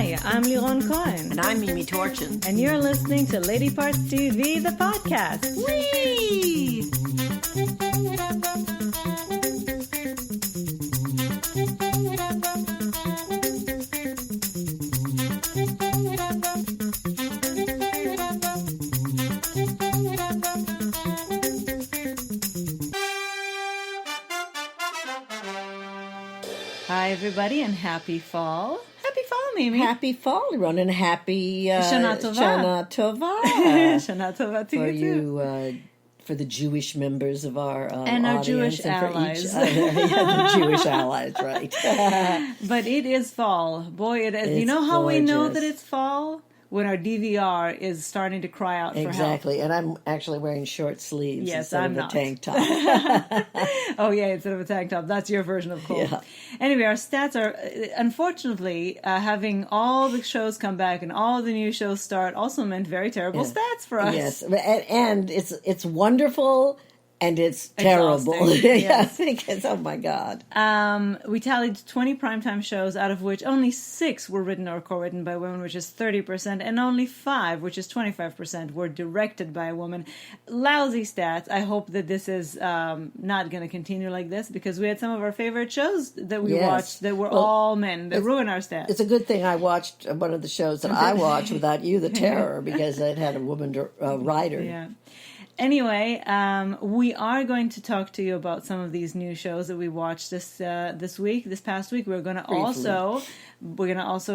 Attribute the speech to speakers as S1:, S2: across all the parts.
S1: Hi, I'm Liron Cohen.
S2: And I'm Mimi Torchin.
S1: And you're listening to Lady Parts TV, the podcast.
S2: Whee!
S1: Hi, everybody, and happy fall. Happy fall, Mimi.
S2: Happy fall, Liron, and happy
S1: Shana Tova.
S2: Shana Tova.
S1: Shana Tova to
S2: for
S1: you,
S2: for the Jewish members of our
S1: and our
S2: audience
S1: Jewish
S2: and
S1: allies.
S2: For each other. Yeah, the Jewish allies, right?
S1: But it is fall. Boy, it is.
S2: It's
S1: you know how
S2: gorgeous.
S1: we know that it's fall? When our DVR is starting to cry out for help.
S2: Exactly, and I'm actually wearing short sleeves
S1: instead
S2: of a
S1: not.
S2: tank top.
S1: Oh, yeah, instead of a tank top. That's your version of cold.
S2: Yeah.
S1: Anyway, our stats are, unfortunately, having all the shows come back and all the new shows start also meant very terrible stats for us.
S2: Yes, and it's wonderful. And it's terrible.
S1: Yes.
S2: Because, oh my God.
S1: We tallied 20 primetime shows, out of which only 6 were written or co-written by women, which is 30%, and only 5, which is 25%, were directed by a woman. Lousy stats. I hope that this is not going to continue like this, because we had some of our favorite shows that we watched that were all men that ruin our stats.
S2: It's a good thing I watched one of the shows that I watched without you, The Terror, because it had a woman writer.
S1: Yeah. Anyway, we are going to talk to you about some of these new shows that we watched this past week. We're going to also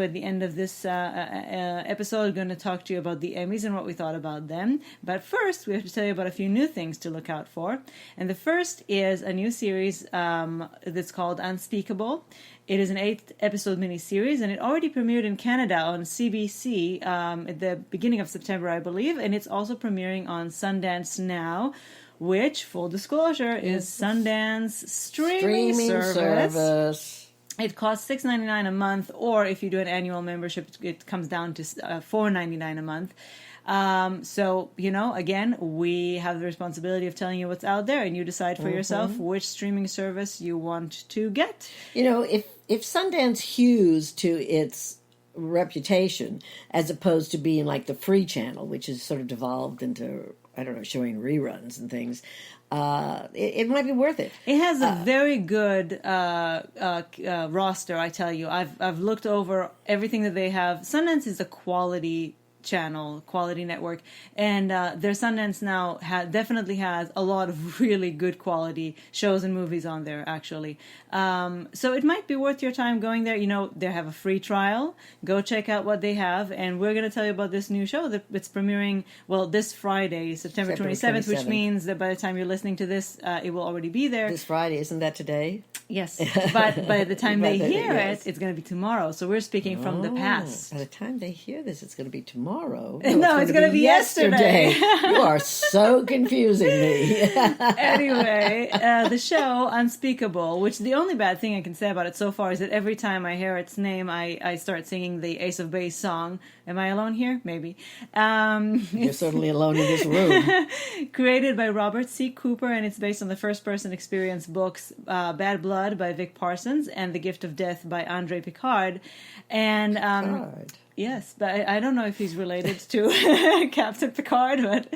S1: at the end of this episode, going to talk to you about the Emmys and what we thought about them. But first, we have to tell you about a few new things to look out for. And the first is a new series that's called Unspeakable. It is an 8-episode miniseries, and it already premiered in Canada on CBC at the beginning of September, I believe, and it's also premiering on Sundance Now, which, full disclosure, is Sundance streaming service. It costs $6.99 a month, or if you do an annual membership, it comes down to $4.99 a month. So, again, we have the responsibility of telling you what's out there, and you decide for yourself which streaming service you want to get.
S2: If Sundance hews to its reputation, as opposed to being like the free channel, which is sort of devolved into, I don't know, showing reruns and things, it might be worth it.
S1: It has a very good roster, I tell you. I've looked over everything that they have. Sundance is a quality channel, quality network, and their Sundance Now definitely has a lot of really good quality shows and movies on there, actually. So it might be worth your time going there. They have a free trial. Go check out what they have, and we're going to tell you about this new show that's premiering, this Friday, September 27th, which means that by the time you're listening to this, it will already be there.
S2: This Friday, isn't that today?
S1: Yes, but by the time they hear it, it's going to be tomorrow. So we're speaking from the past.
S2: By the time they hear this, it's going to be tomorrow.
S1: No, it's going to be yesterday.
S2: You are so confusing me.
S1: Anyway, the show Unspeakable, which the only bad thing I can say about it so far is that every time I hear its name, I start singing the Ace of Base song. Am I alone here? Maybe.
S2: You're certainly alone in this room.
S1: Created by Robert C. Cooper, and it's based on the first-person experience books Bad Blood by Vic Parsons and The Gift of Death by Andre Picard. And
S2: Picard.
S1: Yes, but I don't know if he's related to Captain Picard, but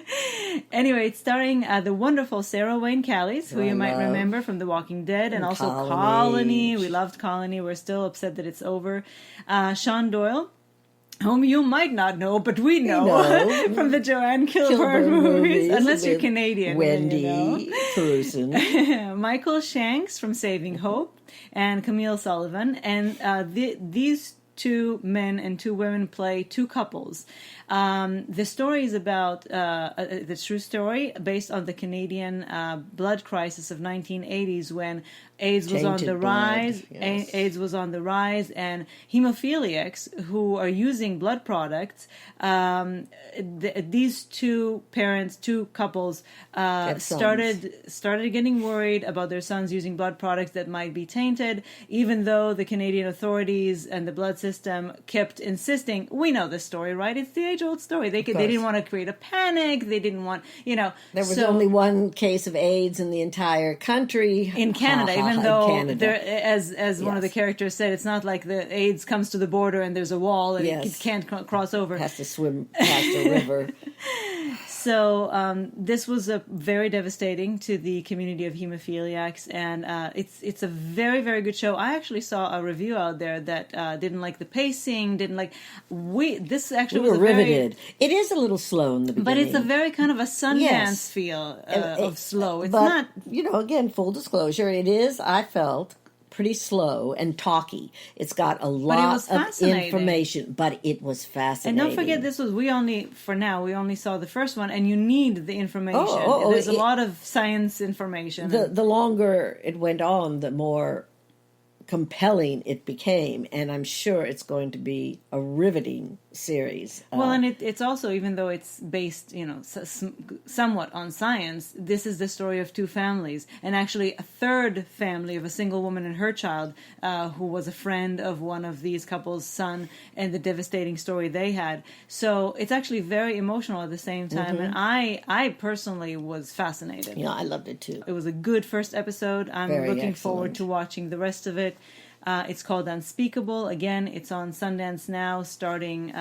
S1: anyway, it's starring the wonderful Sarah Wayne Callies, who you might remember from The Walking Dead, and also Colony. We loved Colony. We're still upset that it's over. Sean Doyle, whom you might not know, but we know from the Joanne Kilburn movies, unless you're Canadian.
S2: Wendy Perusin.
S1: Michael Shanks from Saving Hope, and Camille Sullivan, and these 2 men and 2 women play 2 couples. The story is about the true story based on the Canadian blood crisis of 1980s, when AIDS was on the rise. Yes. AIDS was on the rise, and hemophiliacs who are using blood products. These 2 parents, 2 couples, started getting worried about their sons using blood products that might be tainted, even though the Canadian authorities and the blood system system kept insisting, we know this story, right? It's the age-old story. They didn't want to create a panic. They didn't want, There
S2: was only one case of AIDS in the entire country.
S1: In Canada, even though, as one of the
S2: Yes.
S1: characters said, it's not like the AIDS comes to the border and there's a wall and it can't cross over.
S2: It has to swim past a river.
S1: So this was very devastating to the community of hemophiliacs, and it's a very, very good show. I actually saw a review out there that didn't like the pacing, didn't like this actually
S2: We
S1: was
S2: were
S1: a
S2: riveted. It is a little slow in the beginning,
S1: but it's a very kind of a Sundance feel of slow. It's not,
S2: again, full disclosure. It is. I felt pretty slow and talky. It's got a lot of information, but it was fascinating.
S1: And don't forget, we only saw the first one, and you need the information. There's a lot of science information.
S2: The longer it went on, the more compelling it became, and I'm sure it's going to be a riveting series.
S1: Well, and it's also, even though it's based, somewhat on science, this is the story of two families, and actually a third family of a single woman and her child, who was a friend of one of these couple's son, and the devastating story they had. So it's actually very emotional at the same time, and I personally was fascinated.
S2: Yeah, I loved it too.
S1: It was a good first episode. I'm looking forward to watching the rest of it. It's called Unspeakable. Again, it's on Sundance now, starting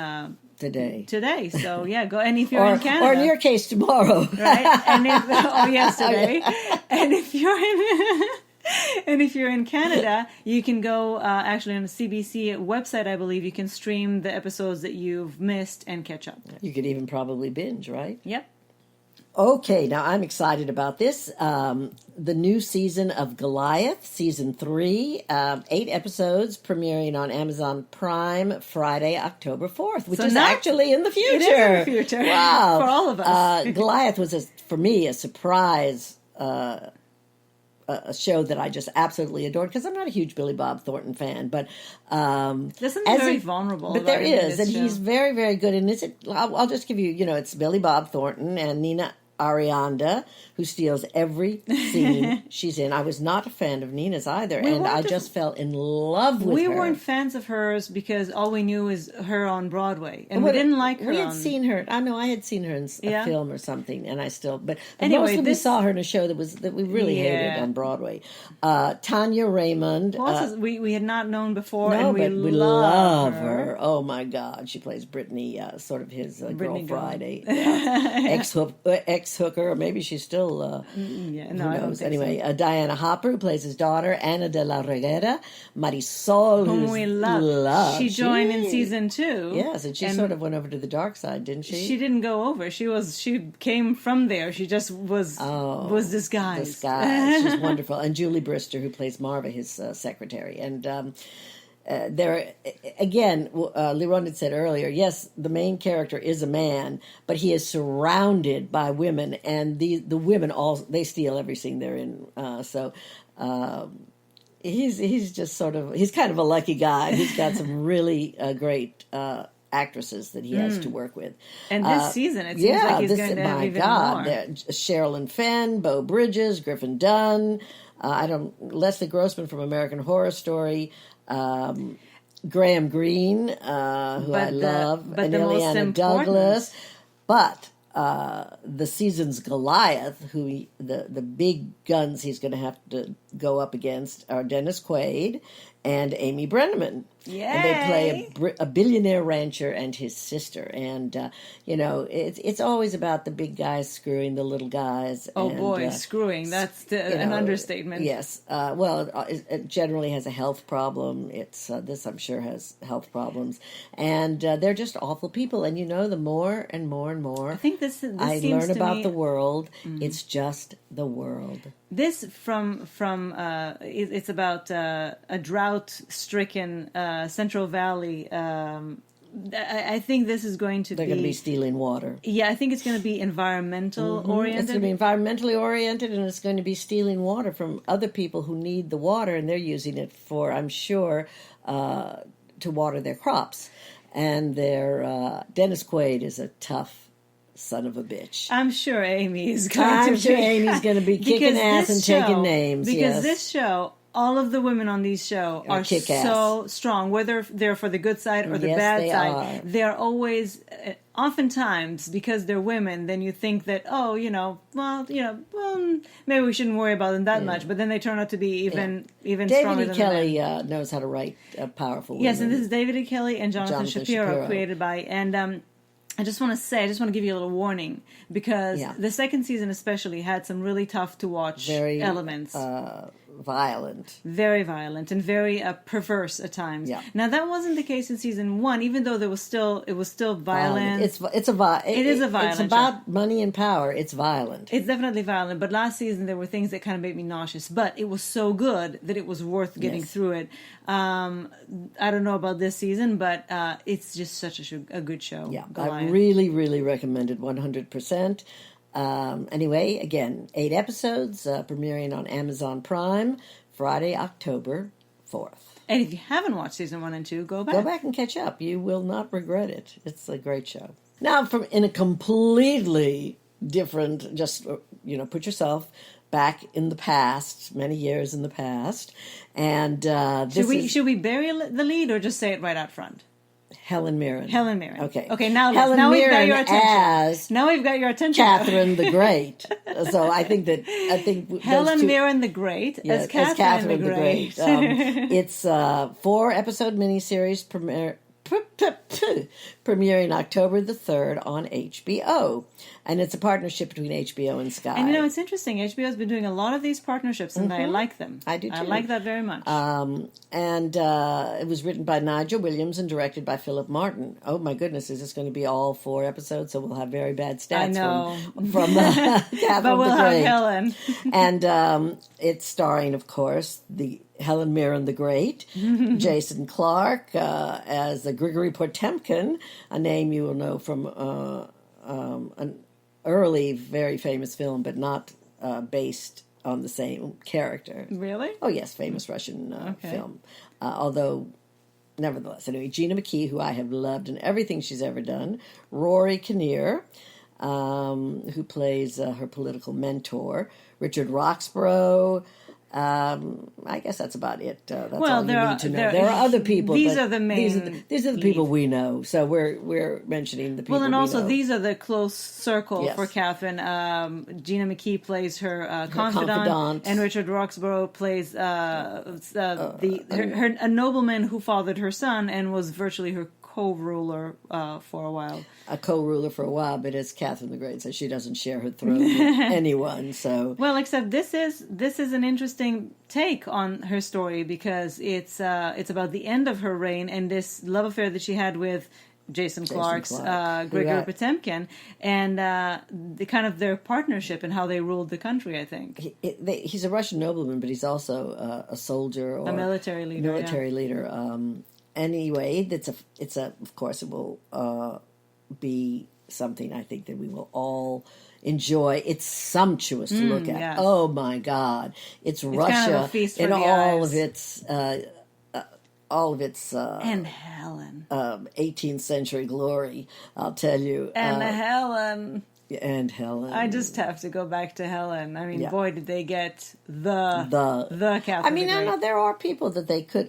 S1: today. So go. And if you're in Canada,
S2: or in your case, tomorrow,
S1: right? And yesterday. And if you're in Canada, you can go actually on the CBC website. I believe you can stream the episodes that you've missed and catch up.
S2: You could even probably binge, right?
S1: Yep.
S2: Okay, now I'm excited about this. The new season of Goliath, season 3, 8 episodes, premiering on Amazon Prime Friday, October 4th, which is actually in the future.
S1: It is in the future.
S2: Wow.
S1: For all of us.
S2: Goliath was, for me, a surprise a show that I just absolutely adored, because I'm not a huge Billy Bob Thornton fan, but
S1: there's something very vulnerable.
S2: But there is, and he's very, very good. And I'll just give you, it's Billy Bob Thornton and Nina Arianda, who steals every scene she's in. I was not a fan of Nina's either, and I just fell in love with her.
S1: We weren't fans of hers because all we knew is her on Broadway, and we didn't like her.
S2: We had seen her. I know I had seen her in a film or something, and I still. But
S1: anyway,
S2: mostly we saw her in a show that we really hated on Broadway. Tanya Raymond.
S1: We had not known before,
S2: no,
S1: and
S2: we love her. Oh my God, she plays Brittany, sort of his Girl Friday ex-hooker, or maybe she's still. Who knows? Anyway,
S1: so.
S2: Diana Hopper, who plays his daughter, Ana de la Reguera, Marisol,
S1: whom we love. She joined in season 2.
S2: Yes, and she sort of went over to the dark side, didn't she?
S1: She didn't go over. She came from there. She just was disguised.
S2: She's wonderful. And Julie Brister, who plays Marva, his secretary, and. There again, Liron had said earlier, yes, the main character is a man, but he is surrounded by women, and the women they steal every scene they're in. He's just he's kind of a lucky guy. He's got some really great actresses that he has to work with.
S1: And this season, it seems like he's going to have even more.
S2: Sherilyn Fenn, Beau Bridges, Griffin Dunn, Leslie Grossman from American Horror Story. Graham Greene, who I love, and Ileana Douglas, but the season's Goliath, who the big guns he's going to have to go up against are Dennis Quaid and Amy Brenneman.
S1: Yay!
S2: And they play a billionaire rancher and his sister. And, it's always about the big guys screwing the little guys.
S1: Oh, boy, screwing. That's an understatement.
S2: Yes. It generally has a health problem. This, I'm sure, has health problems. And they're just awful people. And, the more and more and more
S1: I think this
S2: I
S1: seems
S2: learn
S1: to
S2: about
S1: me,
S2: the world, it's just the world.
S1: This it's about a drought-stricken Central Valley. I think this is going to
S2: They're going to be stealing water.
S1: Yeah, I think it's going to be environmental oriented.
S2: It's going to be environmentally oriented, and it's going to be stealing water from other people who need the water, and they're using it for, I'm sure, to water their crops. And Dennis Quaid is a tough son of a bitch.
S1: I'm sure Amy's going to be
S2: kicking ass and taking names.
S1: Because this show, all of the women on these shows are
S2: kick-ass.
S1: so strong, whether they're for the good side or the bad
S2: they
S1: side.
S2: are.
S1: They're always, oftentimes, because they're women, then you think that, maybe we shouldn't worry about them that much. But then they turn out to be even stronger
S2: David
S1: than
S2: E. Kelly knows how to write powerful women.
S1: Yes, and this is David E. Kelly and Jonathan Shapiro, created by, and I just want to give you a little warning, because the second season especially had some really tough to watch elements.
S2: Violent.
S1: Very violent and very perverse at times.
S2: Yeah.
S1: Now that wasn't the case in season 1, even though it was still violent.
S2: It is a violent. It's about money and power. It's violent.
S1: It's definitely violent. But last season there were things that kind of made me nauseous. But it was so good that it was worth getting through it. I don't know about this season, but it's just such a good show.
S2: Yeah,
S1: Goliath.
S2: I really, really recommend it 100%. Anyway, again, 8 episodes, premiering on Amazon Prime, Friday, October 4th.
S1: And if you haven't watched season 1 and 2, go back.
S2: Go back and catch up. You will not regret it. It's a great show. Now, in a completely different, just, put yourself back in the past, many years in the past. And
S1: should we bury the lead or just say it right out front?
S2: Helen Mirren.
S1: Okay. Now
S2: Helen
S1: we've got
S2: Mirren
S1: your attention.
S2: as
S1: now we've got your attention.
S2: Catherine the Great. So I think
S1: Helen Mirren the Great as Catherine the Great.
S2: It's a 4-episode miniseries premiering October the 3rd on HBO. And it's a partnership between HBO and Sky.
S1: And it's interesting. HBO's been doing a lot of these partnerships, and I like them.
S2: I do too.
S1: I like that very much.
S2: And it was written by Nigel Williams and directed by Philip Martin. Oh my goodness, is this going to be all 4 episodes? So we'll have very bad stats from Catherine
S1: but we'll
S2: the Great.
S1: Have Helen.
S2: And it's starring, of course, the Helen Mirren the Great, Jason Clarke as Grigory Potemkin, a name you will know from an early, very famous film, but not based on the same character.
S1: Really?
S2: Oh, yes, famous Russian film. Although, nevertheless, anyway, Gina McKee, who I have loved in everything she's ever done, Rory Kinnear, who plays her political mentor, Richard Roxburgh. I guess that's about it. That's all you need to know. There are other people.
S1: These are the main.
S2: These are the people we know. So we're mentioning the people.
S1: Well, and also
S2: we know.
S1: these are the close circle for Catherine. Gina McKee plays her confidant, and Richard Roxburgh plays a nobleman who fathered her son and was virtually her co-ruler for a while.
S2: A co-ruler for a while, but it's Catherine the Great, so she doesn't share her throne with anyone. So
S1: except this is an interesting take on her story, because it's about the end of her reign and this love affair that she had with Jason Clarke's Grigory Potemkin, and the kind of their partnership and how they ruled the country. I think
S2: he's a Russian nobleman, but he's also a soldier or
S1: a military leader.
S2: Anyway, of course, it will be something I think that we will all enjoy. It's sumptuous to look at. Yes. Oh my God, it's Russia
S1: kind of a feast for
S2: in
S1: the
S2: all
S1: eyes.
S2: of its
S1: and Helen
S2: 18th century glory. I'll tell you.
S1: And Helen.
S2: And Helen.
S1: I just have to go back to Helen. I mean, boy, did they get the Catherine.
S2: I mean,
S1: the Great.
S2: no, there are other people that they could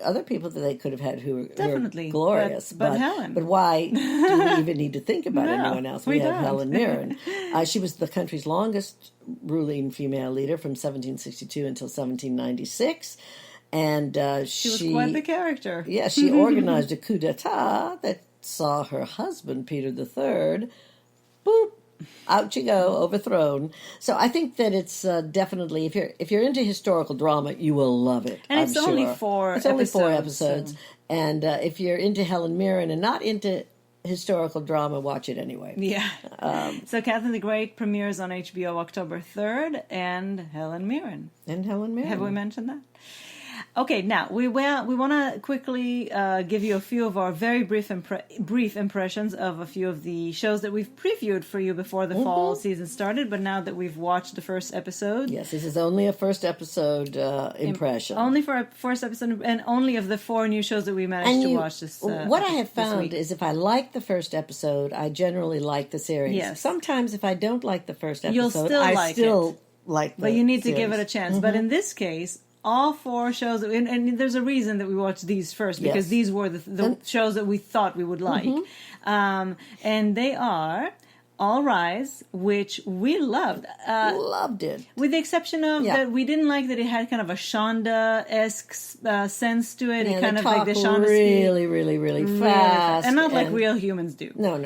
S2: have had who
S1: definitely
S2: are glorious.
S1: But Helen.
S2: But why do we even need to think about anyone else? We have
S1: don't.
S2: Helen Mirren. She was the country's longest ruling female leader from 1762 until 1796. And she
S1: was quite the character.
S2: Yeah, she organized a coup d'etat that saw her husband, Peter III, boop, out you go, overthrown. So I think that it's definitely, if you're into historical drama, you will love it.
S1: And it's only 4 episodes.
S2: It's only 4 episodes. So. And if you're into Helen Mirren and not into historical drama, watch it anyway.
S1: Yeah. So Catherine the Great premieres on HBO October 3rd, and Helen Mirren. Have we mentioned that? Okay, now we want to quickly give you a few of our very brief impressions of a few of the shows that we've previewed for you before the fall season started. But now that we've watched the first episode,
S2: yes, this is only a first episode impression.
S1: Only for a first episode, and only of the 4 new shows that we managed to watch this.
S2: What I have found is, if I like the first episode, I generally like the series.
S1: Yes.
S2: Sometimes, if I don't like the first episode,
S1: you'll still
S2: I
S1: like
S2: still
S1: it.
S2: Like the
S1: but you need
S2: series.
S1: to give it a chance. But in this case, all 4 shows, and there's a reason that we watched these first, because
S2: Yes.
S1: these were the shows that we thought we would like. And they are All Rise, which we loved.
S2: Loved it.
S1: With the exception of
S2: Yeah.
S1: that we didn't like that it had kind of a Shonda-esque sense to it.
S2: Yeah,
S1: It kind
S2: they
S1: of like the
S2: talk
S1: Shonda
S2: really, really, really fast.
S1: and not like real humans do.
S2: No.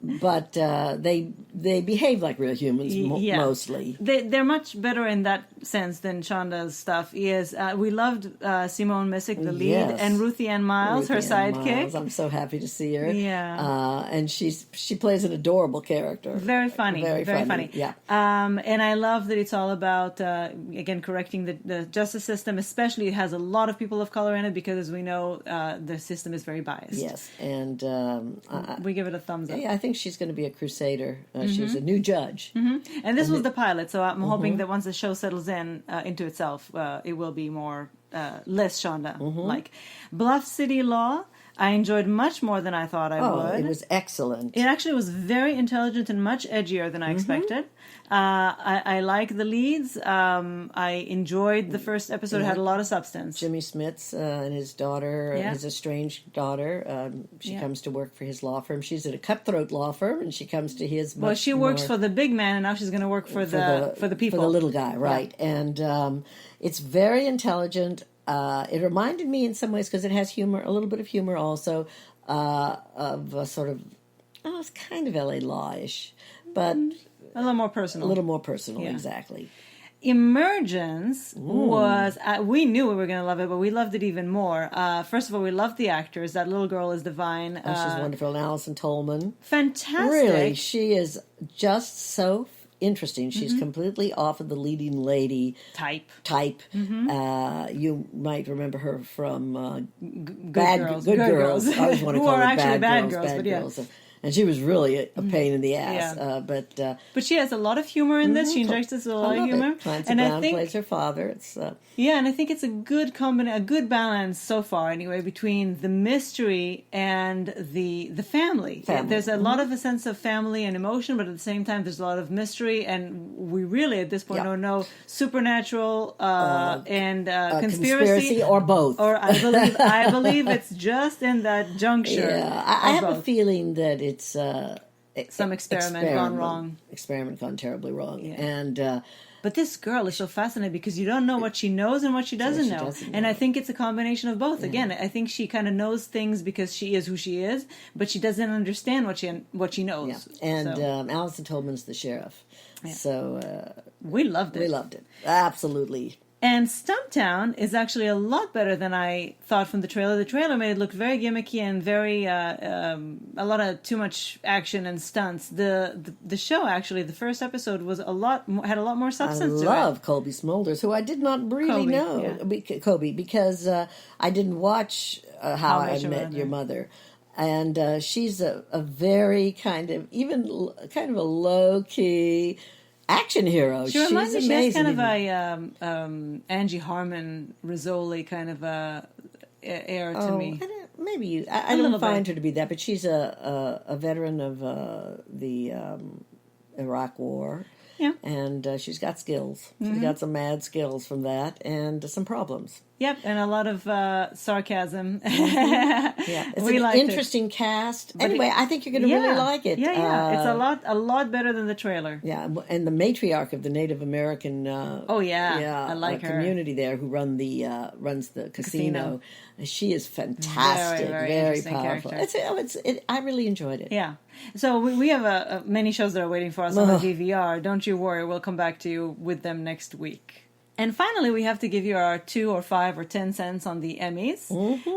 S2: But they behave like real humans mostly.
S1: They're much better in that sense than Shonda's stuff is. We loved Simone Missick, the lead,
S2: Yes.
S1: and Ruthie Ann Miles, her
S2: Ruthie Ann
S1: sidekick.
S2: Miles. I'm so happy to see her.
S1: Yeah.
S2: And she plays an adorable character.
S1: Very funny. Very funny.
S2: Yeah.
S1: And I love that it's all about, again, correcting the justice system, especially it has a lot of people of color in it because, as we know, the system is very biased.
S2: Yes. And
S1: we give it a thumbs up.
S2: yeah, I think she's going to be a crusader. She's a new judge.
S1: And this was the pilot, so I'm hoping that once the show settles in into itself, it will be more less Shonda-like. Bluff City Law, I enjoyed much more than I thought I would.
S2: It was excellent.
S1: It actually was very intelligent and much edgier than I expected. I like the leads. I enjoyed the first episode. It had a lot of substance.
S2: Jimmy Smits and his daughter,
S1: Yeah.
S2: his estranged daughter, she comes to work for his law firm. She's at a cutthroat law firm, and she comes to his.
S1: Well, she works for the big man, and now she's going to work for the people,
S2: for the little guy, right? Yeah. And it's very intelligent. It reminded me in some ways, because it has humor, a little bit of humor also, of a sort of, it's kind of LA Law-ish, but
S1: a little more personal.
S2: Yeah. Exactly.
S1: Emergence was, we knew we were going to love it, but we loved it even more. First of all, we loved the actors. That little girl is divine.
S2: She's wonderful. And Alison Tolman.
S1: Fantastic.
S2: Really, she is just so interesting. She's completely off of the leading lady
S1: type.
S2: You might remember her from
S1: Good
S2: Good Girls. I always want to
S1: Who
S2: call
S1: are
S2: her
S1: actually
S2: Bad
S1: Girls, but yeah.
S2: Girls. And she was really a pain in the ass.
S1: Yeah.
S2: But
S1: she has a lot of humor in this. She injects us with a lot of humor.
S2: Clancy Brown plays her father. It's
S1: and I think it's a good a good balance so far, anyway, between the mystery and the family. There's a lot of a sense of family and emotion, but at the same time, there's a lot of mystery, and we really at this point don't know supernatural and conspiracy
S2: or both.
S1: Or I believe it's just in that juncture.
S2: Yeah, I have a feeling that it's
S1: some experiment gone wrong.
S2: Experiment gone terribly wrong, and.
S1: But this girl is so fascinating because you don't know what she knows and what she doesn't know. And I think it's a combination of both. Yeah. Again, I think she kind of knows things because she is who she is, but she doesn't understand what she knows.
S2: Yeah. And Alison Tolman's the sheriff. Yeah. So
S1: we loved it.
S2: We loved it. Absolutely.
S1: And Stumptown is actually a lot better than I thought from the trailer. The trailer made it look very gimmicky and very a lot of too much action and stunts. The show actually, the first episode was had a lot more substance to it.
S2: I love Colby Smulders, who I did not really know. Yeah. Colby, because I didn't watch How I Met Your Mother. And she's a very kind of a low key action hero.
S1: She reminds me. She has kind of a Angie Harmon, Rizzoli kind of a air to me.
S2: I don't find her to be that, but she's a veteran of the Iraq War.
S1: Yeah.
S2: And she's got skills. She's got some mad skills from that and some problems.
S1: Yep, and a lot of sarcasm.
S2: Yeah, it's an interesting cast. But anyway, I think you're going to really like it.
S1: Yeah. It's a lot better than the trailer.
S2: Yeah, and the matriarch of the Native American
S1: I like her.
S2: Community there who runs the casino. She is fantastic, very powerful. I really enjoyed it.
S1: Yeah. So we have many shows that are waiting for us on the DVR. Don't you worry, we'll come back to you with them next week. And finally, we have to give you our 2 or 5 or 10 cents on the Emmys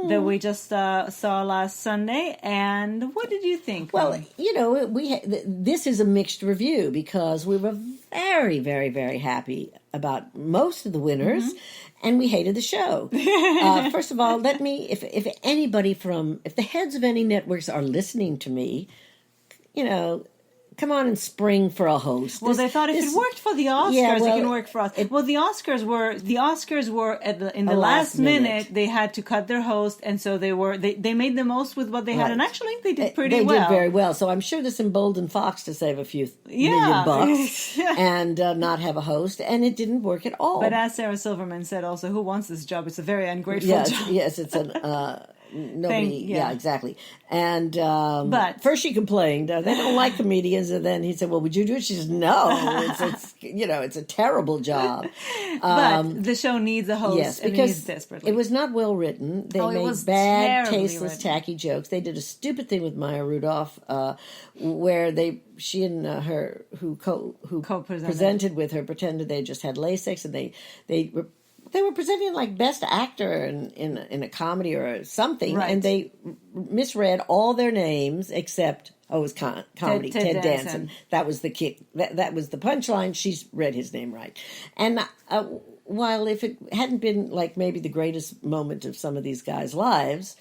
S1: that we just saw last Sunday. And what did you think?
S2: Well, this is a mixed review because we were very, very, very happy about most of the winners, and we hated the show. First of all, if the heads of any networks are listening to me, come on and spring for a host.
S1: Well, they thought if it worked for the Oscars, it can work for us. The Oscars were in the last minute. They had to cut their host, and so they made the most with what they had, and actually they did pretty well. They did
S2: very well. So I'm sure this emboldened Fox to save a few million bucks and not have a host, and it didn't work at all.
S1: But as Sarah Silverman said, also, who wants this job? It's a very ungrateful job.
S2: Yes, it's an. Nobody, exactly. And but first she complained, they don't like comedians, and then he said, "Well, would you do it?" She says, "No, it's a terrible job."
S1: But the show needs a host.
S2: Yes, because
S1: desperately.
S2: It was not well written. They made bad, tasteless, tacky jokes. They did a stupid thing with Maya Rudolph, where she and her who presented with her pretended they just had LASIK, and they were presenting like best actor in a comedy or something, and they misread all their names except it was comedy. Ted Danson. That was the kick. That was the punchline. She's read his name right, and while if it hadn't been like maybe the greatest moment of some of these guys' lives,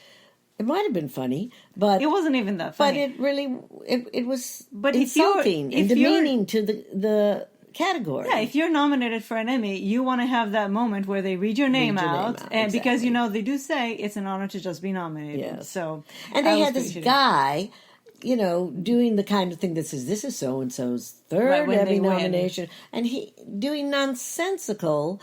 S2: it might have been funny, but
S1: it wasn't even that funny.
S2: But it really it was insulting and demeaning to the category.
S1: Yeah, if you're nominated for an Emmy, you want to have that moment where they read your name out, and exactly. Because they do say it's an honor to just be nominated.
S2: Yes.
S1: So,
S2: and they had this guy, doing the kind of thing that says this is so and so's third Emmy nomination, and he doing nonsensical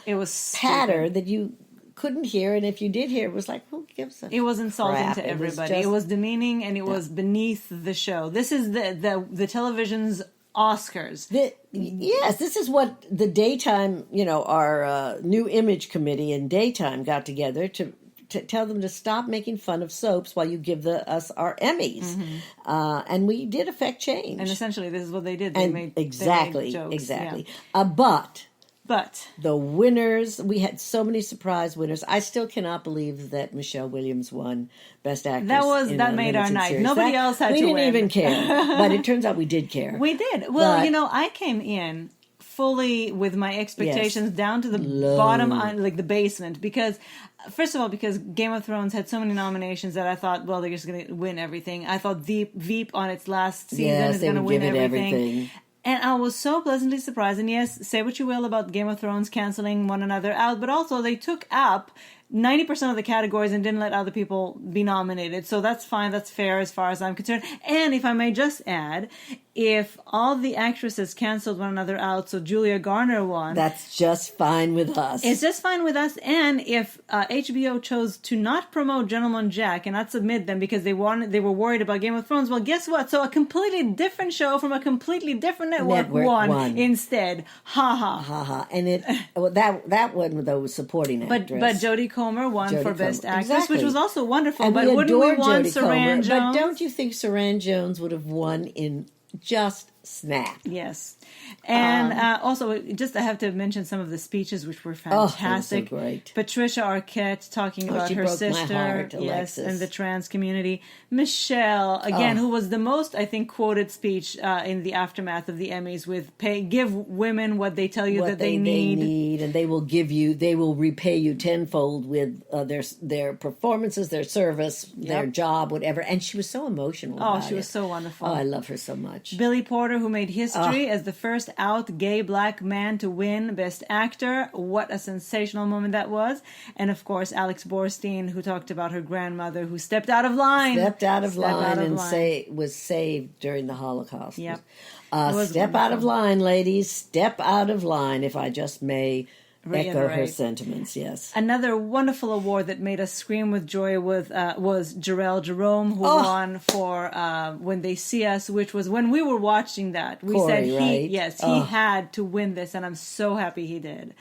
S2: patter that you couldn't hear, and if you did hear, it was like, who gives a
S1: It was insulting to everybody. It was demeaning, and it was beneath the show. This is the television's Oscars.
S2: Yes, this is what the daytime, our new image committee in daytime got together to tell them to stop making fun of soaps while you give us our Emmys. Mm-hmm. And we did affect change.
S1: And essentially, this is what they did. They made jokes.
S2: Exactly.
S1: Yeah.
S2: But the winners, we had so many surprise winners. I still cannot believe that Michelle Williams won Best Actress.
S1: That made our night.
S2: Series.
S1: Nobody else had to win.
S2: We didn't even care. But it turns out we did care.
S1: We did. Well, I came in fully with my expectations down to the bottom, like the basement, because first of all, because Game of Thrones had so many nominations that I thought, well, they're just going to win everything. I thought Veep on its last season is going to win everything. And I was so pleasantly surprised. And yes, say what you will about Game of Thrones canceling one another out, but also they took up 90% of the categories and didn't let other people be nominated. So that's fine. That's fair as far as I'm concerned. And if I may just add, if all the actresses canceled one another out, so Julia Garner won.
S2: That's just fine with us.
S1: It's just fine with us. And if HBO chose to not promote Gentleman Jack and not submit them because they were worried about Game of Thrones, well, guess what? So a completely different show from a completely different network won instead. Ha ha.
S2: Ha ha. And that one, though, was supporting actress.
S1: But Jodie Comer won for Best Actress, which was also wonderful. And but wouldn't we want
S2: Jodie
S1: Saran
S2: Comer,
S1: Jones?
S2: But don't you think Saran Jones would have won in just snap?
S1: Yes. And also, just I have to mention some of the speeches, which were fantastic.
S2: Oh, so great.
S1: Patricia Arquette talking about her sister, and the trans community. Michelle, again, who was the most, I think, quoted speech in the aftermath of the Emmys with give women what they tell you that they need,
S2: and they will repay you tenfold with their performances, their service, their job, whatever. And she was so emotional.
S1: Oh, she was so wonderful.
S2: Oh, I love her so much.
S1: Billy Porter, who made history as the first out gay black man to win Best Actor. What a sensational moment that was. And of course, Alex Borstein, who talked about her grandmother who stepped out of line. Was saved during the Holocaust.
S2: Yep. Step out of line, ladies. Step out of line, if I just may echo her sentiments, yes.
S1: Another wonderful award that made us scream with joy was Jarrell Jerome, who won for When They See Us, which was when we were watching that. We said he had to win this, and I'm so happy he did.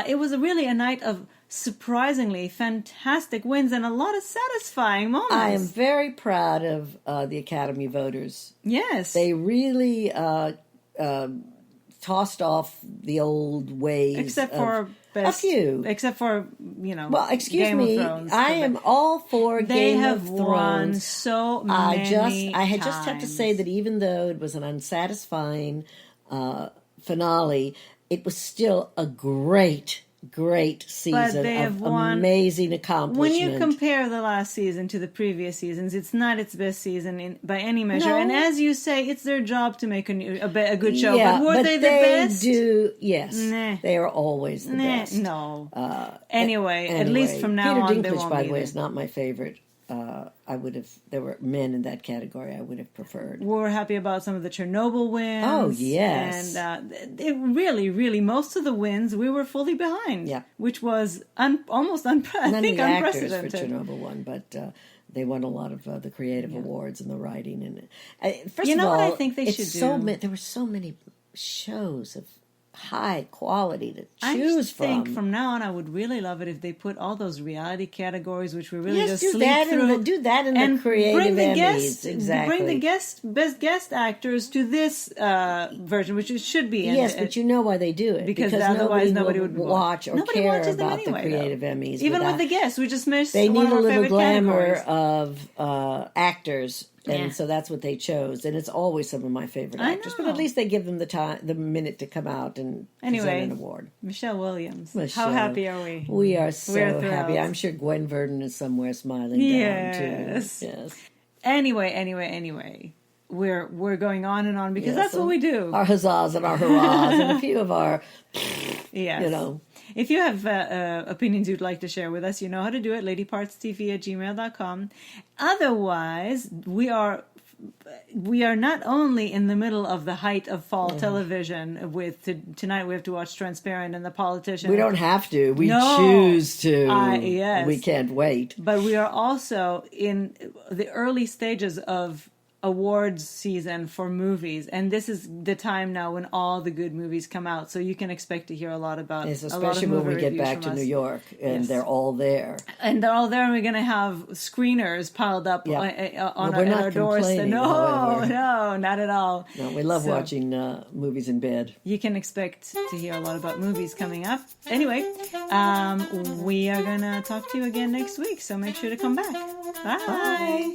S1: It was really a night of surprisingly fantastic wins and a lot of satisfying moments.
S2: I am very proud of the Academy voters.
S1: Yes.
S2: They really tossed off the old ways.
S1: Except for
S2: a few.
S1: Except for,
S2: Well, excuse
S1: Game
S2: me.
S1: of Thrones.
S2: I am all for Game of Thrones.
S1: They have won so many
S2: I just have to say that even though it was an unsatisfying finale, it was still a great great season
S1: they have
S2: of
S1: won.
S2: amazing
S1: When
S2: accomplishment.
S1: you compare the last season to the previous seasons, it's not its best season by any measure.
S2: No.
S1: And as you say, it's their job to make a good show.
S2: Yeah,
S1: but were they the best?
S2: Yes,
S1: Nah.
S2: they are always the best.
S1: No. Anyway, at least from now
S2: Peter
S1: on,
S2: Dinklage,
S1: they won't
S2: by
S1: be
S2: the way,
S1: there.
S2: is not my favorite. I would have. There were men in that category I would have preferred.
S1: We're happy about some of the Chernobyl wins.
S2: Oh, yes.
S1: And it really, most of the wins we were fully behind.
S2: Yeah.
S1: Which was almost
S2: None of the actors for
S1: unprecedented.
S2: Chernobyl won, but they won a lot of the creative awards and the writing. And first
S1: You
S2: of
S1: know
S2: all,
S1: what I think they
S2: it's
S1: should
S2: so
S1: do?
S2: there were so many shows of high quality to
S1: I
S2: choose
S1: just think
S2: from.
S1: from now on, I would really love it if they put all those reality categories, which we really
S2: Yes,
S1: just
S2: do
S1: sleep
S2: that
S1: through.
S2: do that in
S1: and
S2: the creative
S1: bring the
S2: Emmys.
S1: guests,
S2: Exactly.
S1: Bring the best guest actors to this version, which it should be.
S2: Yes, but you know why they do it.
S1: Because otherwise nobody
S2: will
S1: would
S2: watch or
S1: nobody
S2: care
S1: watches them
S2: about
S1: anyway,
S2: the creative
S1: though.
S2: Emmys.
S1: Even
S2: without,
S1: with the guests, we just missed
S2: they
S1: one
S2: need
S1: of
S2: a
S1: our
S2: little
S1: favorite
S2: glamour
S1: categories.
S2: of actors. And
S1: Yeah.
S2: so that's what they chose, and it's always some of my favorite
S1: I
S2: actors. But
S1: know.
S2: at least they give them the minute to come out and present an award.
S1: Michelle Williams. How
S2: Michelle.
S1: happy are we?
S2: We are so
S1: We're
S2: happy.
S1: thrilled.
S2: I'm sure Gwen Verdon is somewhere smiling
S1: Yes.
S2: down too. Yes.
S1: Anyway. We're going on and on because that's what we do.
S2: Our huzzas and our hurrahs and a few of our,
S1: Yes.
S2: you know.
S1: If you have opinions you'd like to share with us, you know how to do it, ladypartstv@gmail.com. Otherwise, we are not only in the middle of the height of fall television tonight we have to watch Transparent and The Politician.
S2: We don't have to. We
S1: No.
S2: choose to.
S1: Yes.
S2: We can't wait.
S1: But we are also in the early stages of awards season for movies, and this is the time now when all the good movies come out, so you can expect to hear a lot about
S2: Yes,
S1: a lot of
S2: especially when
S1: movie
S2: we get
S1: reviews
S2: back
S1: from
S2: to
S1: us.
S2: New York and
S1: Yes.
S2: they're all there.
S1: And they're all there, and we're going to have screeners piled up
S2: Yeah.
S1: on
S2: Well, we're not
S1: our doors.
S2: complaining,
S1: No,
S2: however.
S1: no, not at all.
S2: No, we love
S1: So,
S2: watching movies in bed.
S1: You can expect to hear a lot about movies coming up. Anyway, we are going to talk to you again next week, so make sure to come back. Bye.